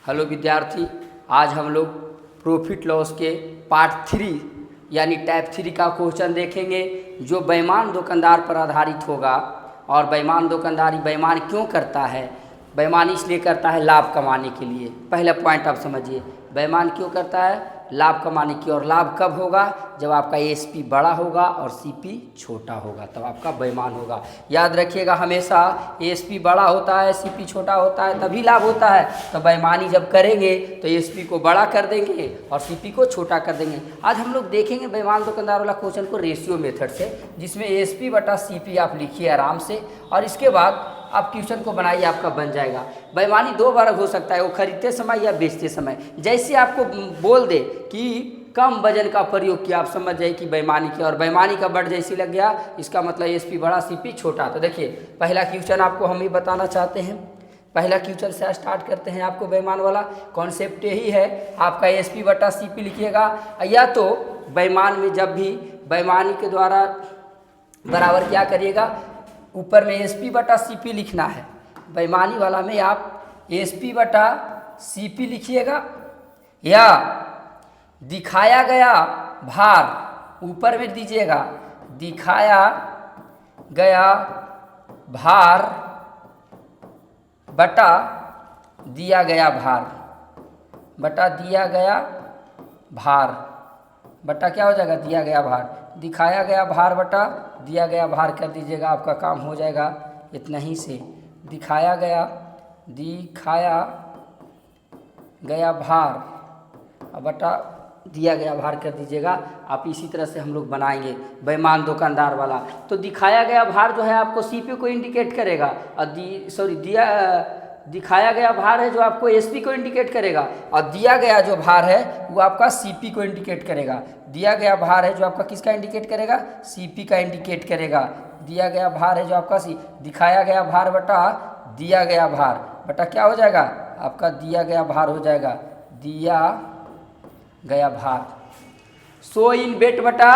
Hello विद्यार्थी, आज हम लोग प्रॉफिट लॉस के पार्ट 3 यानी टाइप 3 का क्वेश्चन देखेंगे जो बेईमान दुकानदार पर आधारित होगा। और बेईमान दुकानदारी बेईमान क्यों करता है? बेईमानी इसलिए करता है लाभ कमाने के लिए। पहला पॉइंट आप समझिए, बेईमान क्यों करता है? लाभ कमाने की। और लाभ कब होगा? जब आपका एएसपी बड़ा होगा और सीपी छोटा होगा, तब आपका बेईमान होगा। याद रखिएगा, हमेशा एएसपी बड़ा होता है, सीपी छोटा होता है, तभी लाभ होता है। तो बेईमानी जब करेंगे तो एएसपी को बड़ा कर देंगे और सीपी को छोटा कर देंगे। आज हम लोग देखेंगे बेईमान दुकानदार वाला क्वेश्चन को रेशियो मेथड से, जिसमें एएसपी बटा सीपी आप लिखिए आराम से, और इसके बाद आप क्वेश्चन को बनाइए, आपका बन जाएगा। बेईमानी दो बार हो सकता है, वो खरीदते समय या बेचते समय। जैसे आपको बोल दे कि कम वजन का प्रयोग किया, आप समझ जाइए कि बेईमानी किया, और बेईमानी का वर्ड जैसी लग गया, इसका मतलब एएसपी बड़ा सीपी छोटा। तो देखिए, पहला क्वेश्चन आपको हम ही बताना चाहते हैं। पहला क्वेश्चन से स्टार्ट करते हैं। आपको बेईमान वाला कॉन्सेप्ट यही है, आपका एएसपी बटा सीपी लिखिएगा, या तो बेईमान में जब भी बेईमानी के द्वारा बराबर क्या करिएगा, ऊपर में एएसपी बटा सीपी लिखना है। बेईमानी वाला में आप एएसपी बटा सीपी लिखिएगा, या दिखाया गया भार ऊपर में दीजिएगा, दिखाया गया भार बटा दिया गया भार, बटा दिया गया भार, बटा क्या हो जाएगा? दिया गया भार। दिखाया गया भार बटा दिया गया भार कर दीजिएगा, आपका काम हो जाएगा इतना ही से। दिखाया गया भार बटा दिया गया भार कर दीजिएगा। आप इसी तरह से हम लोग बनाएंगे बेईमान दुकानदार वाला। तो दिखाया गया भार जो है आपको सीपी को इंडिकेट करेगा, और दिखाया गया भार है जो आपको एसपी को इंडिकेट करेगा, और दिया गया जो भार है वो आपका सीपी को इंडिकेट करेगा। दिया गया भार है जो आपका किसका इंडिकेट करेगा? सीपी का इंडिकेट करेगा। दिया गया भार है जो आपका दिखाया गया भार बटा दिया गया भार बटा क्या हो जाएगा? आपका दिया गया भार हो जाएगा दिया गया भार। सो इन वेट बटा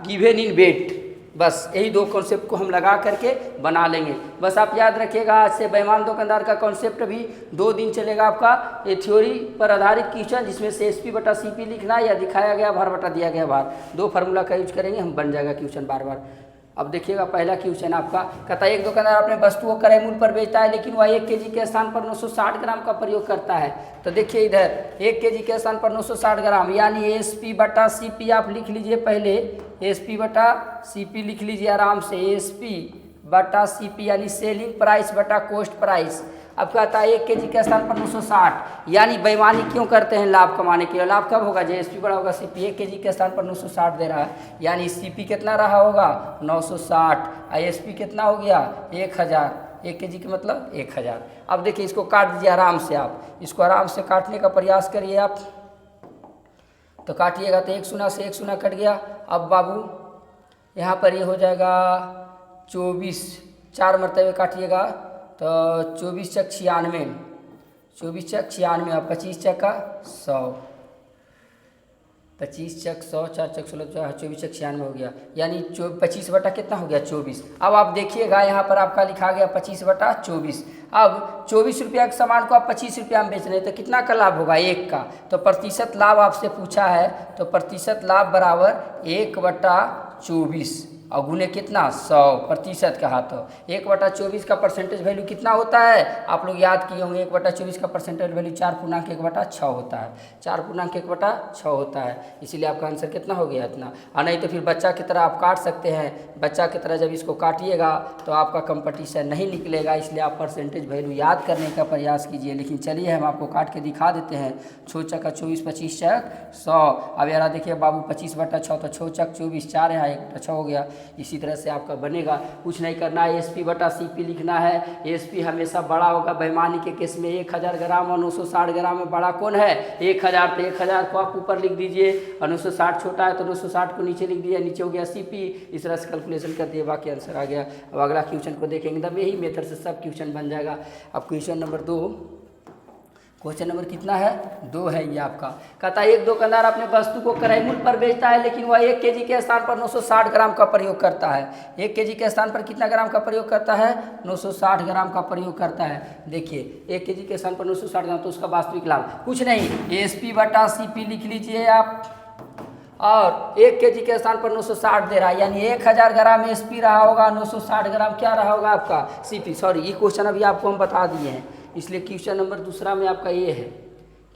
गिवन इन वेट। बस यही दो कॉन्सेप्ट को हम लगा करके बना लेंगे। बस आप याद रखिएगा, आज से बेईमान दुकानदार का कॉन्सेप्ट भी 2 दिन चलेगा आपका। ये थ्योरी पर आधारित क्वेश्चन, जिसमें से एसपी बटा सीपी लिखना या दिखाया गया भार बटा दिया गया भार, 2 फार्मूला का यूज करेंगे, हम बन जाएगा क्वेश्चन बार बार। अब देखिएगा, पहला क्वेश्चन आपका कहता है, एक दुकानदार अपने वस्तु को क्रय मूल्य पर बेचता है, लेकिन वह 1 केजी के स्थान पर 960 ग्राम का प्रयोग करता है। तो देखिए इधर 1 केजी के स्थान पर 960 ग्राम, यानी एएसपी बटा सीपी आप लिख लीजिए। पहले एएसपी बटा सीपी लिख लीजिए आराम से। एएसपी बटा सीपी यानी सेलिंग प्राइस बटा कॉस्ट प्राइस। अब कहता है 1 केजी के स्थान पर 960, यानी बेईमानी क्यों करते हैं? लाभ कमाने के लिए। लाभ कब होगा? जब एसपी बड़ा होगा सीपी। 1 केजी के स्थान पर 960 दे रहा है, यानी सीपी कितना रहा होगा? 960। एसपी कितना हो गया? 1000। 1 केजी का मतलब 1000। अब देखिए, इसको काट दीजिए आराम से। आप इसको आराम से काटने का प्रयास करिए आप। तो काटिएगा तो 1 शून्य से 1 शून्य कट गया। अब बाबू यहाँ पर ये हो जाएगा 24, 4 मरतबे काटिएगा तो 24 चक 96, 24 चक 96, और 25 चक का 100, 25 चक 100, 4 चक 16, 24 चक 96 हो गया, यानी 25 बटा कितना हो गया? 24। अब आप देखिएगा, यहाँ पर आपका लिखा गया 25 बटा 24। अब 24 रुपया के सामान को आप 25 रुपया में बेच रहे हैं, तो कितना का लाभ होगा? 1 का। तो प्रतिशत लाभ आपसे पूछा है, तो प्रतिशत लाभ बराबर 1 बटा 24 और गुने कितना? 100% कहा। तो 1 बटा 24 का परसेंटेज वैल्यू कितना होता है? आप लोग याद किए होंगे, 1 बटा 24 का परसेंटेज वैल्यू 4.1 बटा 6 होता है। 4.1 बटा 6 होता है, इसीलिए आपका आंसर कितना हो गया? इतना। और नहीं तो फिर बच्चा की तरह आप काट सकते हैं। बच्चा की तरह जब इसको काटिएगा तो आपका कंपटीशन नहीं निकलेगा, इसलिए आप परसेंटेज वैल्यू याद करने का प्रयास कीजिए। लेकिन चलिए, हम आपको काट के दिखा देते हैं। 6 चक 24, 25 चक 100। अब यार देखिए बाबू, 25 बटा 6, तो 6 चक 24, 4 यहाँ 1 बटा 6 हो गया। इसी तरह से आपका बनेगा। कुछ नहीं करना है, एसपी बटा सीपी लिखना है। एसपी हमेशा बड़ा होगा। बेईमानी के केस में 1000 ग्राम और 960 ग्राम में बड़ा कौन है? 1000। तो 1000 को आप ऊपर लिख दीजिए, और 960 छोटा है तो 960 को नीचे लिख दिया, नीचे हो गया सीपी। इस तरह से कैलकुलेशन कर दिए, बाकी आंसर आ गया। अब अगला क्वेश्चन को देखेंगे, तब यही मेथड से सब क्वेश्चन बन जाएगा। अब क्वेश्चन नंबर 2 क्वेश्चन नंबर कितना है 2 है ये आपका। कहता है एक दुकानदार अपने वस्तु को क्रय मूल्य पर बेचता है, लेकिन वह 1 केजी के स्थान पर 960 ग्राम का प्रयोग करता है। 1 केजी के स्थान पर कितना ग्राम का प्रयोग करता है? 960 ग्राम का प्रयोग करता है। देखिए 1 केजी के स्थान पर 960 ग्राम, तो उसका वास्तविक लाभ कुछ नहीं, एसपी बटा सीपी लिख लीजिए आप, और 1 केजी के स्थान पर 960 दे रहा है, यानी 1000 ग्राम एसपी रहा होगा, 960 ग्राम क्या रहा होगा आपका सीपी। सॉरी, ये क्वेश्चन अभी आपको हम बता दिए हैं, इसलिए क्वेश्चन नंबर दूसरा में आपका ये है।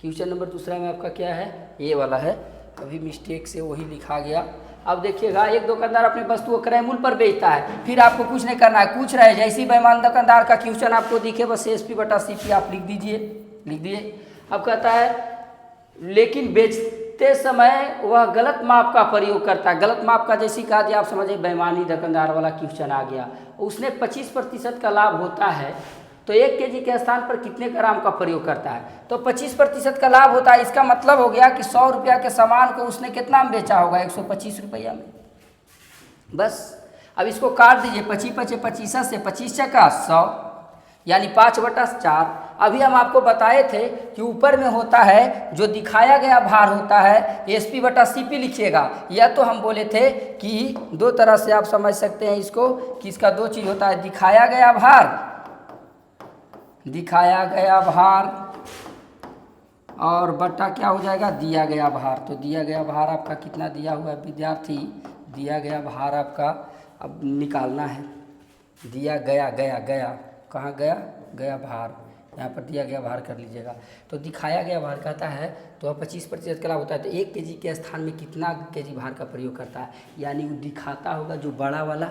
क्वेश्चन नंबर दूसरा में आपका क्या है? ये वाला है, कभी मिस्टेक से वही लिखा गया। अब देखिएगा, एक दुकानदार अपने वस्तु को क्रय मूल्य पर बेचता है, फिर आपको कुछ नहीं करना है, पूछ रहे जैसे ही बेईमान दुकानदार का क्वेश्चन आपको दिखे बस एसपी बटा सीपी आप लिख दीजिए, लिख दिए। अब कहता है लेकिन बेचते समय वह गलत माप का प्रयोग करता है। गलत माप का जैसे कहा दिया आप समझे, बेईमानी दुकानदार वाला क्वेश्चन आ गया। उसने 25% का लाभ होता है, तो 1 केजी के स्थान पर कितने ग्राम का प्रयोग करता है? तो 25% का लाभ होता है, इसका मतलब हो गया कि 100 रुपया के सामान को उसने कितना में बेचा होगा? 125 रुपया में। बस अब इसको काट दीजिए, 25 से 25 चका 100, यानी 5/4। अभी हम आपको बताए थे कि ऊपर में होता है जो दिखाया गया भार होता है एसपी बटा सीपी लिखिएगा। या तो हम बोले थे कि 2 तरह से आप समझ सकते हैं इसको कि इसका 2 चीज़ होता है, दिखाया गया भार और बटा क्या हो जाएगा? दिया गया भार। तो दिया गया भार आपका कितना दिया हुआ है विद्यार्थी? दिया गया भार आपका अब निकालना है। दिया गया कहाँ गया? गया भार, यहाँ पर दिया गया भार कर लीजिएगा। तो दिखाया गया भार कहता है तो 25% का लाभ होता है, तो 1 केजी के स्थान में कितना केजी भार का प्रयोग करता है? यानी वो दिखाता होगा जो बड़ा वाला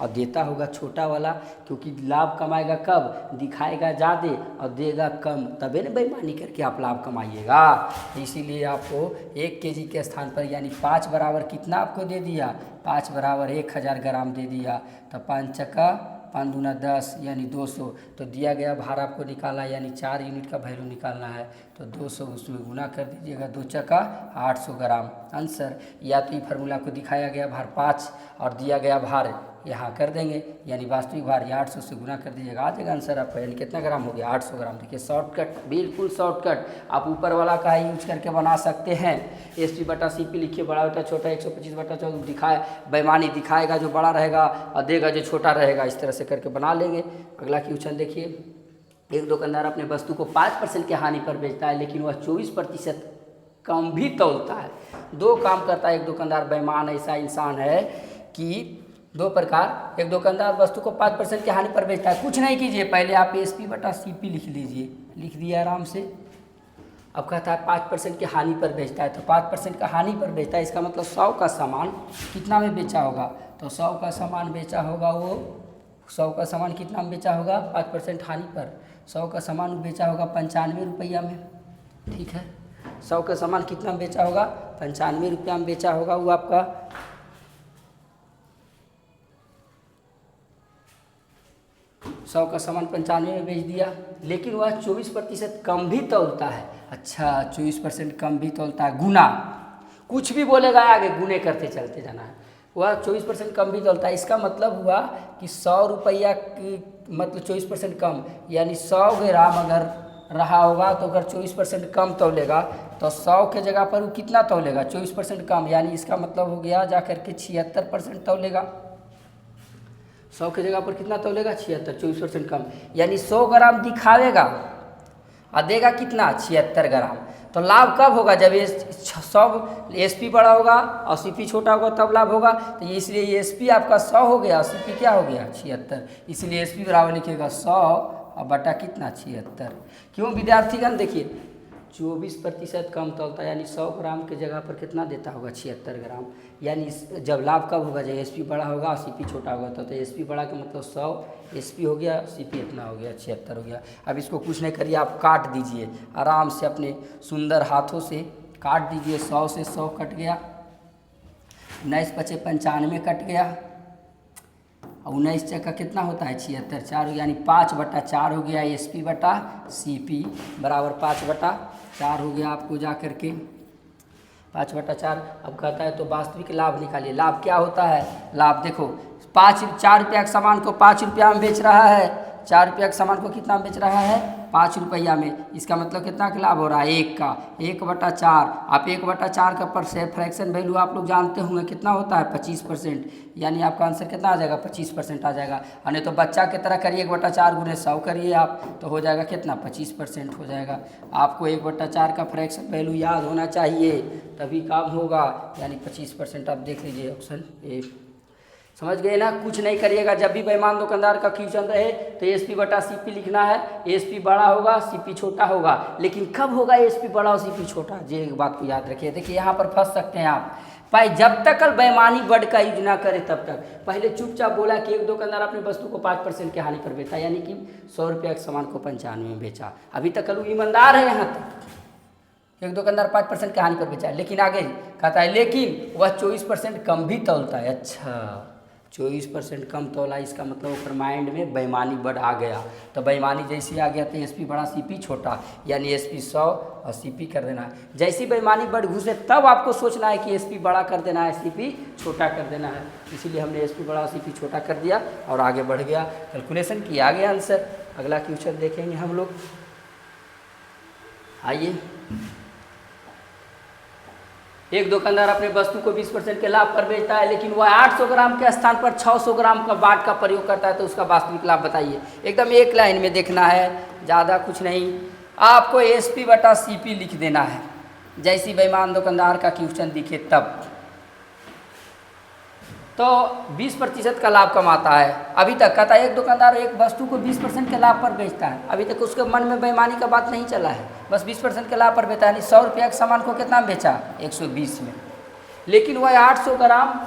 और देता होगा छोटा वाला, क्योंकि लाभ कमाएगा कब? दिखाएगा ज़्यादा और देगा कम, तबे ना बेईमानी करके आप लाभ कमाइएगा। इसीलिए आपको 1 केजी के स्थान पर यानी 5 बराबर कितना आपको दे दिया? 5 बराबर 1000 ग्राम दे दिया। तो 5 चक्का 5 दूना 10 यानी 200। तो दिया गया भार आपको निकालना है, यानी 4 यूनिट का वैल्यू निकालना है, तो 200 उसमें गुना कर दीजिएगा, 2 चक्का 800 ग्राम आंसर। या तो ये फार्मूला को दिखाया गया भार 5 और दिया गया भार यहाँ कर देंगे, यानी वास्तविक भार ये 800 से गुना कर दीजिएगा, आ जाएगा आंसर आपका। यानी कितना ग्राम हो गया? 800 ग्राम। देखिए शॉर्टकट, बिल्कुल शॉर्टकट। आप ऊपर वाला का ही यूज करके बना सकते हैं। एसपी बटा सीपी लिखिए, बड़ा बटा छोटा 125/14 दिखाए, बेईमानी दिखाएगा जो बड़ा रहेगा और देगा जो छोटा रहेगा, इस तरह से करके बना लेंगे। अगला क्वेश्चन देखिए, एक दुकानदार अपने वस्तु को 5% की हानि पर बेचता है, लेकिन वह 24% कम भी तौलता है। 2 काम करता है एक दुकानदार। बेईमान ऐसा इंसान है कि 2 प्रकार, एक दुकानदार वस्तु को 5% की हानि पर बेचता है। कुछ नहीं कीजिए, पहले आप एसपी बटा सीपी लिख लीजिए, लिख दिया आराम से। अब कहता है 5% की हानि पर बेचता है, तो 5% का हानि पर बेचता है, इसका मतलब 100 का सामान कितना में बेचा होगा? तो 100 का सामान बेचा होगा, वो 100 का सामान कितना में बेचा होगा? 5% हानि पर 100 का सामान बेचा होगा 95 रुपया में। ठीक है, 100 का सामान कितना में बेचा होगा? 95 रुपया में बेचा होगा। वो आपका 100 का सामान 95 में बेच दिया, लेकिन वह 24% कम भी तौलता है। अच्छा, 24% कम भी तौलता है, गुना कुछ भी बोलेगा आगे, गुने करते चलते जाना है। वह 24% कम भी तौलता है, इसका मतलब हुआ कि 100 रुपया की मतलब 24% कम, यानी 100 ग्राम अगर रहा होगा तो अगर 24% कम तौलेगा तो 100 के जगह पर वो कितना तौलेगा? 24% कम, यानी इसका मतलब हो गया जा करके 76% तौलेगा। 100 की जगह पर कितना तौलेगा? 76, 24% कम, यानी 100 ग्राम दिखावेगा और देगा कितना? 76 ग्राम। तो लाभ कब होगा? जब ये 100 एसपी बड़ा होगा और सीपी छोटा होगा तब लाभ होगा। तो इसलिए ये एसपी आपका 100 हो गया और सीपी क्या हो गया? 76। इसलिए एसपी बराबर लिखिएगा 100 और बटा कितना? 76। क्यों विद्यार्थीगण? देखिए 24% कम तौलता है, यानी 100 ग्राम की जगह पर कितना देता होगा? 76 ग्राम। यानी जब लाभ कब होगा? जब एसपी बड़ा होगा और सीपी छोटा होगा। तो एसपी बड़ा का मतलब 100 एसपी हो गया, सीपी इतना हो गया, 76 हो गया। अब इसको कुछ नहीं करिए, आप काट दीजिए आराम से, अपने सुंदर हाथों से काट दीजिए। 100 से 100 कट गया, 19 पचे 95 कट गया, 19 चक्का कितना होता है? 76, 4 यानी 5/4 हो गया एसपी बटा सीपी बराबर 5/4 हो गया आपको जा करके 5/4। अब कहता है तो वास्तविक लाभ निकालिए। लाभ क्या होता है? लाभ देखो 4 रुपया के सामान को 5 रुपया में बेच रहा है, रुपया के सामान को कितना बेच रहा है, 5 रुपया में। इसका मतलब कितना का लाभ हो रहा है, 1 का, 1/4। आप 1/4 का फ्रैक्शन वैल्यू आप लोग जानते होंगे कितना होता है, 25%। यानी आपका आंसर कितना आ जाएगा, 25% आ जाएगा। और नहीं तो बच्चा की तरह करिए, 1/4 × 100 करिए आप, तो हो जाएगा कितना, 25% हो जाएगा। आपको 1/4 का फ्रैक्शन वैल्यू याद होना चाहिए, तभी काम होगा। यानी 25% आप देख लीजिए ऑप्शन ए। समझ गए ना। कुछ नहीं करिएगा, जब भी बेईमान दुकानदार का क्वेश्चन रहे तो SP/CP लिखना है। SP बड़ा होगा, CP छोटा होगा। लेकिन कब होगा SP बड़ा और CP छोटा, ये एक बात को याद रखिए। देखिए यहाँ पर फंस सकते हैं आप। भाई जब तक कल बेईमानी वर्ड का यूज ना करे तब तक। पहले चुपचाप बोला कि एक दुकानदार अपनी वस्तु को 5% के हानि पर बेचा, यानी कि 100 रुपया के सामान को 95 में बेचा। अभी तक कल ईमानदार है, यहाँ तक एक दुकानदार 5% के हानि पर बेचा। लेकिन आगे कहता है लेकिन वह 24% कम भी तौलता है। अच्छा, 24% कम तोला, इसका मतलब ऊपर माइंड में बेईमानी वर्ड आ गया। तो बेईमानी जैसी आ गया तो SP बड़ा CP छोटा, यानी SP 100 और CP कर देना है। जैसी बेईमानी वर्ड घुसे तब आपको सोचना है कि SP बड़ा कर देना है, CP छोटा कर देना है। इसीलिए हमने SP बड़ा CP छोटा कर दिया और आगे बढ़ गया, कैलकुलेशन किया गया आंसर। अगला क्वेश्चन देखेंगे हम लोग, आइए। एक दुकानदार अपने वस्तु को 20% के लाभ पर बेचता है, लेकिन वह 800 ग्राम के स्थान पर 600 ग्राम का बाट का प्रयोग करता है, तो उसका वास्तविक लाभ बताइए। एकदम एक लाइन में देखना है, ज़्यादा कुछ नहीं। आपको SP/CP लिख देना है, जैसी बेईमान दुकानदार का क्वेश्चन दिखे तब। तो 20% का लाभ कमाता है। अभी तक कहता है एक दुकानदार एक वस्तु को 20% के लाभ पर बेचता है। अभी तक उसके मन में बेईमानी का बात नहीं चला है, बस 20% के लाभ पर बेचता है। यानी 100 रुपया के सामान को कितना में बेचा, 120 में। लेकिन वह 800 ग्राम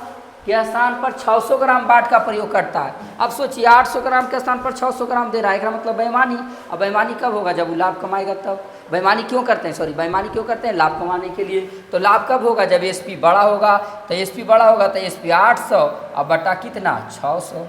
के स्थान पर 600 ग्राम बाट का प्रयोग करता है। अब सोचिए 800 ग्राम के स्थान पर 600 ग्राम दे रहा है, इसका मतलब बेईमानी। अब बेईमानी कब होगा, जब वो लाभ कमाएगा तब। बेईमानी क्यों करते हैं, बेईमानी क्यों करते हैं, लाभ कमाने के लिए। तो लाभ कब होगा, जब SP बड़ा होगा। तो SP बड़ा होगा तो SP 800 और बटा कितना, 600,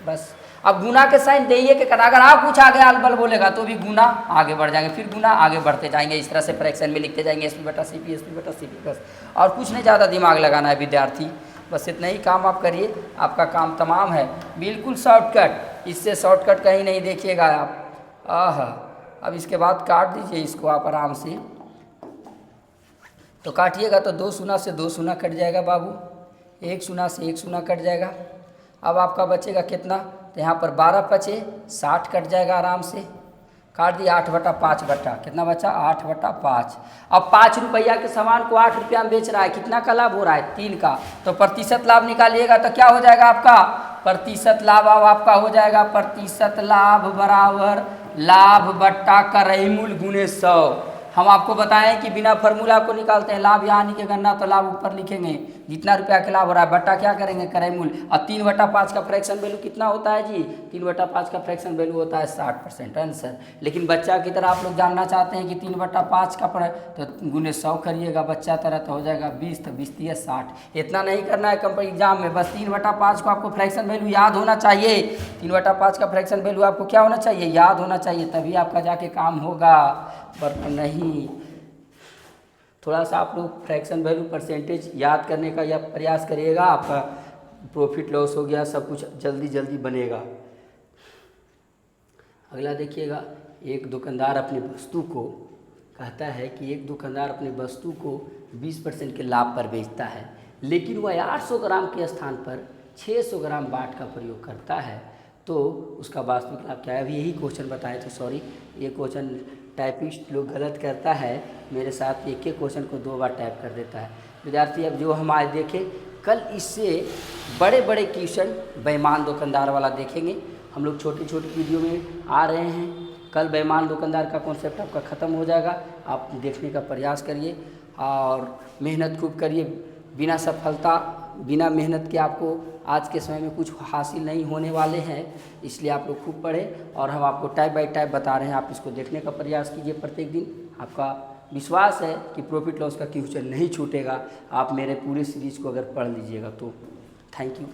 बस। अब गुना के साइन देइए कि अगर आप कुछ आगे अलबल बोलेगा तो भी गुना आगे बढ़ जाएंगे, फिर गुना आगे बढ़ते जाएंगे। इस तरह से फ्रैक्शन में लिखते जाएंगे SP/CP, SP/CP, बस। और कुछ नहीं ज़्यादा दिमाग लगाना है विद्यार्थी, बस इतना ही काम आप करिए, आपका काम तमाम है। बिल्कुल शॉर्टकट, इससे शॉर्टकट कहीं नहीं देखिएगा आप। अब इसके बाद काट दीजिए इसको आप आराम से। तो काटिएगा तो 2 शून्य से 2 शून्य कट जाएगा बाबू, 1 शून्य से 1 शून्य कट जाएगा। अब आपका बचेगा कितना, तो यहाँ पर 12 बचे, 60 कट जाएगा आराम से। काट दिया 8/5 बटा, कितना बचा, 8/5। अब 5 रुपया के सामान को 8 रुपया में बेच रहा है, कितना का लाभ हो रहा है, 3 का। तो प्रतिशत लाभ निकालिएगा तो क्या हो जाएगा आपका, प्रतिशत लाभ। अब आपका हो जाएगा प्रतिशत लाभ बराबर लाभ बट्टा क्रय मूल्य गुणे 100। हम आपको बताएं कि बिना फार्मूला को निकालते हैं लाभ या हानि की गणना, तो लाभ ऊपर लिखेंगे, जितना रुपया के लाभ हो रहा है, बट्टा क्या करेंगे, क्रय मूल्य। और 3/5 का फ्रैक्शन वैल्यू कितना होता है जी, 3/5 का फ्रैक्शन वैल्यू होता है 60% आंसर। लेकिन बच्चा की तरह आप लोग जानना चाहते हैं कि 3/5 का तो गुने 100 करिएगा, बच्चा तरह तो हो जाएगा 20, तो 20 × 60। इतना नहीं करना है कंपनी एग्जाम में, बस 3/5 को आपको फ्रैक्शन वैल्यू याद होना चाहिए। 3/5 का फ्रैक्शन वैल्यू आपको क्या होना चाहिए, याद होना चाहिए, तभी आपका जाके काम होगा, वरना नहीं। थोड़ा सा आप लोग फ्रैक्शन वैल्यू परसेंटेज याद करने का या प्रयास करिएगा, आपका प्रॉफिट लॉस हो गया सब कुछ जल्दी जल्दी बनेगा। अगला देखिएगा, एक दुकानदार अपनी वस्तु को कहता है कि एक दुकानदार अपनी वस्तु को 20% के लाभ पर बेचता है, लेकिन वह 800 ग्राम के स्थान पर 600 ग्राम बाट का प्रयोग करता है, तो उसका वास्तविक लाभ क्या है। अभी यही क्वेश्चन बताए थे, सॉरी ये क्वेश्चन टाइपिस्ट लोग गलत करता है, मेरे साथ एक एक क्वेश्चन को 2 बार टाइप कर देता है विद्यार्थी। अब जो हम आज देखें, कल इससे बड़े बड़े क्वेश्चन बेईमान दुकानदार वाला देखेंगे हम लोग। छोटी छोटी वीडियो में आ रहे हैं, कल बेईमान दुकानदार का कॉन्सेप्ट आपका ख़त्म हो जाएगा। आप देखने का प्रयास करिए और मेहनत खूब करिए। बिना सफलता, बिना मेहनत के आपको आज के समय में कुछ हासिल नहीं होने वाले हैं, इसलिए आप लोग खूब पढ़ें। और हम आपको टाइप बाय टाइप बता रहे हैं, आप इसको देखने का प्रयास कीजिए प्रत्येक दिन। आपका विश्वास है कि प्रॉफिट लॉस का क्वेश्चन नहीं छूटेगा, आप मेरे पूरे सीरीज़ को अगर पढ़ लीजिएगा तो। Thank you.